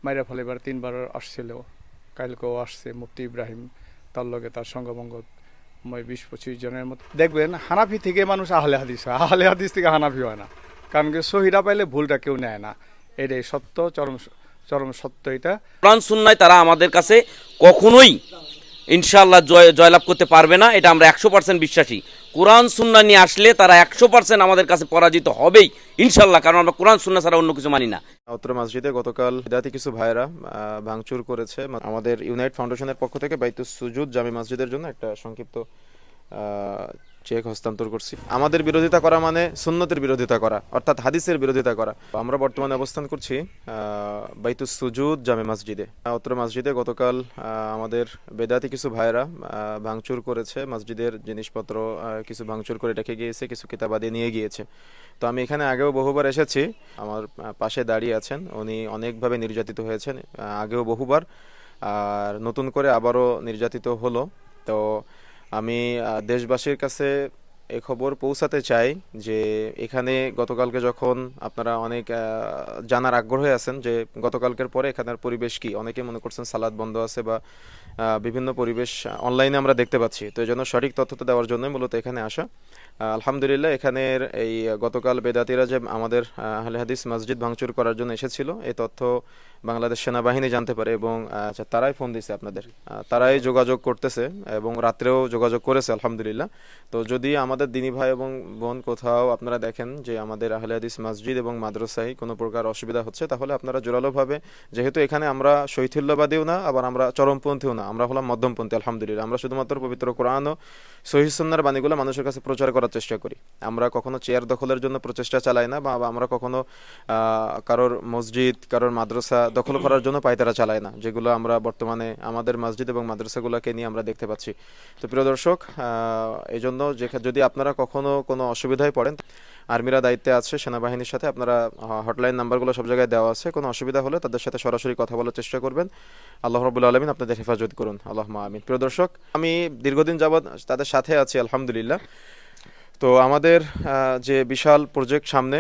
মাইরা ফেলিবার 3বার আসছিল, কালকেও আসছে মুফতি ইব্রাহিম, তার লগে তার সঙ্গভঙ্গ 20-25 জনের মতো। দেখবেন হানাফি থেকে মানুষ আহলে হাদিস হয়, আহলে হাদিস থেকে হানাফি হয় না, কারণ কি সহিরা পাইলে ভুলটা কেউ নেয় না। এটাই সত্য, চরম চরম সত্য এটা। কোরআন সুন্নায় তারা আমাদের কাছে কখনোই ইনশাআল্লাহ জয়লাভ করতে পারবে না, এটা আমরা 100% বিশ্বাসী। কোরআন সুন্না নিয়ে আসলে তারা 100% আমাদের কাছে পরাজিত হবেই ইনশাআল্লাহ, কারণ আমরা কোরআন সুন্না ছাড়া অন্য কিছু মানি না। অত্র মসজিদে গতকাল বিদাতি কিছু ভাইরা ভাঙচুর করেছে। আমাদের ইউনাইট ফাউন্ডেশনের পক্ষ থেকে বাইতুস সুজুদ জামি মসজিদের জন্য একটা সংক্ষিপ্ত চেক হস্তান্তর করছি। আমাদের বিরোধিতা করা মানে সুন্নতের বিরোধিতা করা, অর্থাৎ হাদিসের বিরোধিতা করা। আমরা বর্তমানে অবস্থান করছি বাইতুস সুজুদ জামি মসজিদে। অত্র মসজিদে গতকাল আমাদের বেদাতি কিছু ভাইরা ভাঙচুর করেছে, মসজিদের জিনিসপত্র কিছু ভাঙচুর করে রেখে গিয়েছে, কিছু কিতাবাদি নিয়ে গিয়েছে। তো আমি এখানে আগেও বহুবার এসেছি, আমার পাশে দাঁড়িয়ে আছেন, উনি অনেকভাবে নির্যাতিত হয়েছেন আগেও বহুবার, আর নতুন করে আবারও নির্যাতিত হলো। তো আমি দেশবাসীর কাছে এই খবর পৌঁছাতে চাই যে এখানে গতকালকে যখন আপনারা অনেক জানার আগ্রহে আছেন যে গতকালকের পরে এখানের পরিবেশ কি, অনেকে মনে করছেন সালাদ বন্ধ আছে বা বিভিন্ন পরিবেশ অনলাইনে আমরা দেখতে পাচ্ছি। তো এই জন্য সঠিক তথ্যটা দেওয়ার জন্যই মূলত এখানে আসা। আলহামদুলিল্লাহ, এখানের এই গতকাল বেদাতিরা যে আমাদের আহলে হাদিস মসজিদ ভাঙচুর করার জন্য এসেছিল, এই তথ্য বাংলাদেশ সেনাবাহিনী জানতে পারে এবং তারাই ফোন দিছে আপনাদের, তারাই যোগাযোগ করতেছে এবং রাত্রেও যোগাযোগ করেছে আলহামদুলিল্লাহ। তো যদি আমাদের দিনী ভাই এবং বোন কোথাও আপনারা দেখেন যে আমাদের আহলে হাদিস মসজিদ এবং মাদ্রাসায় কোনো প্রকার অসুবিধা হচ্ছে, তাহলে আপনারা জোরালোভাবে, যেহেতু এখানে আমরা শৈথিল্যবাদীও না আবার আমরা চরমপন্থীও না, আমরা হলাম মধ্যমপন্থী আলহামদুলিল্লাহ। আমরা শুধুমাত্র পবিত্র কোরআন ও সহিহ সুন্নাহর বাণীগুলো মানুষের কাছে প্রচার করার চেষ্টা করি। আমরা কখনো চেয়ার দখলের জন্য প্রচেষ্টা চালাই না, বা আমরা কখনো কারোর মসজিদ কারোর মাদ্রাসা দখল করার জন্য পায়তারা চালাই না, যেগুলো আমরা বর্তমানে আমাদের মসজিদ এবং মাদ্রাসাগুলোকে নিয়ে আমরা দেখতে পাচ্ছি। তো প্রিয় দর্শক, এই জন্য যদি আপনারা কখনো কোনো অসুবিধায় পড়েন, আর্মিরা দায়িত্বে আছে সেনাবাহিনীর সাথে, আপনারা হটলাইন নাম্বারগুলো সব জায়গায় দেওয়া আছে, কোনো অসুবিধা হলে তাদের সাথে সরাসরি কথা বলার চেষ্টা করবেন। আল্লাহ রাব্বুল আলামিন আপনাদের হেফাজত করুন, আল্লাহুম্মা আমিন। প্রিয় দর্শক, আমি দীর্ঘদিন যাবৎ তাদের সাথে আছি আলহামদুলিল্লাহ। তো আমাদের যে বিশাল প্রজেক্ট সামনে,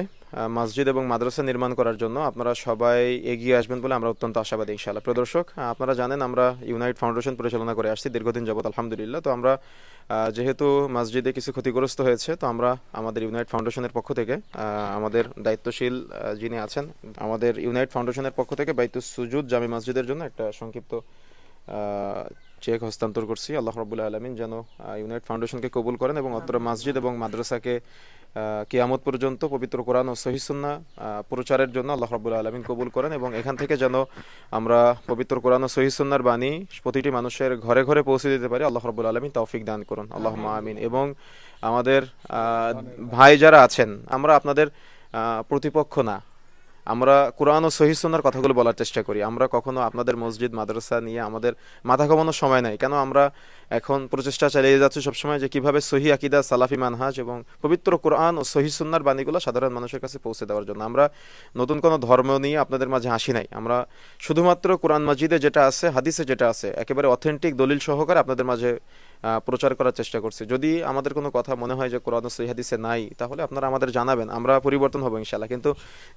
মসজিদ এবং মাদ্রাসা নির্মাণ করার জন্য আপনারা সবাই এগিয়ে আসবেন বলে আমরা অত্যন্ত আশাবাদী ইনশাআল্লাহ। প্রিয় দর্শক, আপনারা জানেন আমরা ইউনাইট ফাউন্ডেশন পরিচালনা করে আসছি দীর্ঘদিন যাবত আলহামদুলিল্লাহ। তো আমরা যেহেতু মসজিদে কিছু ক্ষতিগ্রস্ত হয়েছে, তো আমরা আমাদের ইউনাইট ফাউন্ডেশনের পক্ষ থেকে আমাদের দায়িত্বশীল যিনি আছেন, আমাদের ইউনাইট ফাউন্ডেশনের পক্ষ থেকে বাইতুস সুজুদ জামি মসজিদের জন্য একটা সংক্ষিপ্ত চেক হস্তান্তর করছি। আল্লাহ রাব্বুল আলামিন যেন ইউনাইট ফাউন্ডেশনকে কবুল করেন এবং অত্র মসজিদ এবং মাদ্রাসাকে কিয়ামত পর্যন্ত পবিত্র কোরআন ও সহিহ সুন্নাহ প্রচারের জন্য আল্লাহ রাব্বুল আলামিন কবুল করেন, এবং এখান থেকে যেন আমরা পবিত্র কোরআন ও সহিহ সুন্নাহর বাণী প্রতিটি মানুষের ঘরে ঘরে পৌঁছে দিতে পারি। আল্লাহ রাব্বুল আলামিন তৌফিক দান করুন, আল্লাহুম্মা আমিন। এবং আমাদের ভাই যারা আছেন, আমরা আপনাদের প্রতিপক্ষ না, আমরা কোরআন ও সহিহ সুন্নাহর কথাগুলো বলার চেষ্টা করি। আমরা কখনো আপনাদের মসজিদ মাদ্রাসা নিয়ে আমাদের মাথা ঘামানোর সময় নাই, কেন আমরা এখন প্রচেষ্টা চালিয়ে যাচ্ছি সবসময় যে কিভাবে সহি আকিদা, সালাফি মানহাজ এবং পবিত্র কোরআন ও সহিহ সুন্নাহর বাণীগুলো সাধারণ মানুষের কাছে পৌঁছে দেওয়ার জন্য। আমরা নতুন কোনো ধর্ম নিয়ে আপনাদের মাঝে আসি নাই, আমরা শুধুমাত্র কোরআন মাজিদে যেটা আছে, হাদিসে যেটা আছে, একেবারে অথেন্টিক দলিল সহকারে আপনাদের মাঝে প্রচার করার চেষ্টা করছি। যদি আমাদের কোনো কথা মনে হয় যে কোরআন ও সহিহ হাদিসে নাই, তাহলে আপনারা আমাদের জানাবেন, আমরা পরিবর্তন হবো ইনশাআল্লাহ। কিন্তু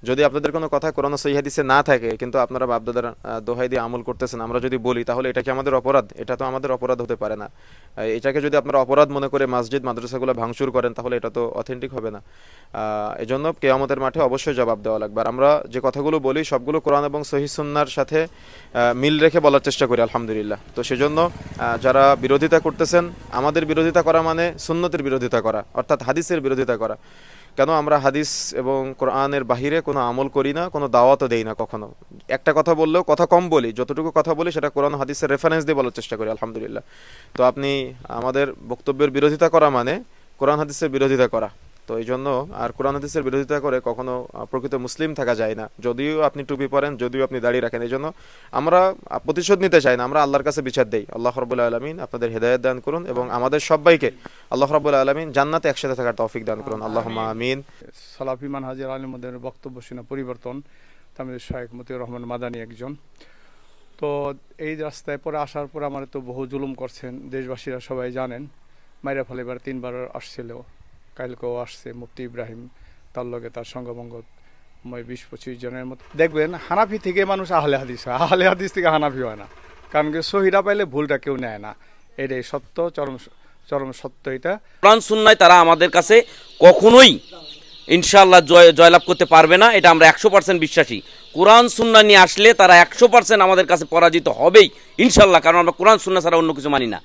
যদি আপনাদের কোনো কথা কোরআন ও সহিহ হাদিসে না থাকে, কিন্তু আপনারা বাপদাদার দোহাই দিয়ে আমল করতেছেন, আমরা যদি বলি, তাহলে এটা কি আমাদের অপরাধ? এটা তো আমাদের অপরাধ হতে পারে না। এটাকে যদি আপনারা অপরাধ মনে করে মসজিদ মাদ্রাসাগুলো ভাঙচুর করেন, তাহলে এটা তো অথেন্টিক হবে না। এই জন্য কিয়ামতের মাঠে অবশ্যই জবাব দেওয়া লাগবে। আর আমরা যে কথাগুলো বলি সবগুলো কোরআন এবং সহিহ সুন্নাহর সাথে মিল রেখে বলার চেষ্টা করি আলহামদুলিল্লাহ। তো সেজন্য যারা বিরোধিতা করতেছেন, আমাদের বিরোধিতা করা মানে সুন্নতের বিরোধিতা করা, অর্থাৎ হাদিসের বিরোধিতা করা। কেন আমরা হাদিস এবং কোরআনের বাহিরে কোনো আমল করি না, কোনো দাওয়াতও দেই না কখনো। একটা কথা বললেও কথা কম বলি, যতটুকু কথা বলি সেটা কোরআন হাদিসের রেফারেন্স দিয়ে বলার চেষ্টা করি আলহামদুলিল্লাহ। তো আপনি আমাদের বক্তব্যের বিরোধিতা করা মানে কোরআন হাদিসের বিরোধিতা করা। তো এই জন্য আর কোরআন হাদিসের বিরোধিতা করে কখনো প্রকৃত মুসলিম থাকা যায় না, যদিও আপনি টুপি পরেন, যদিও আপনি দাঁড়িয়ে রাখেন। এই জন্য আমরা প্রতিশোধ নিতে চাই না, আমরা আল্লাহর কাছে বিচার দেই। আল্লাহ রাব্বুল আলামিন আপনাদের হেদায়েত দান করুন এবং আমাদের সবাইকে আল্লাহ রাব্বুল আলামিন জান্নাতে একসাথে থাকার তৌফিক দান করুন, আল্লাহুম্মা আমিন। সালাফি মানহাজের আলিমদের বক্তব্য শুনে পরিবর্তন, তামিল শাইখ মতিউর রহমান মাদানী একজন। তো এই রাস্তায় পরে আসার পর আমার তো বহু জুলুম করছেন, দেশবাসীরা সবাই জানেন। মাইরা ফেলিবার 3বার আসছিল, কালকেও আসছে মুফতি ইব্রাহিম, তার লগে তার সঙ্গভঙ্গ 20-25 জনের মতো। দেখবেন হানাফি থেকে মানুষ আহলে হাদিস হয়, আহলে হাদিস থেকে হানাফি হয় না, কারণ কি সহিরা পাইলে ভুলটা কেউ নেয় না, এটাই সত্য, চরম সত্য এটা। কোরআন সুন্নায় তারা আমাদের কাছে কখনোই ইনশাআল্লাহ জয়লাভ করতে পারবে না, এটা আমরা 100% বিশ্বাসী। কোরআন সুন্নাহ নিয়ে আসলে তারা 100% আমাদের কাছে পরাজিত হবেই ইনশাআল্লাহ, কারণ আমরা কোরআন সুন্নাহ ছাড়া অন্য কিছু মানি না।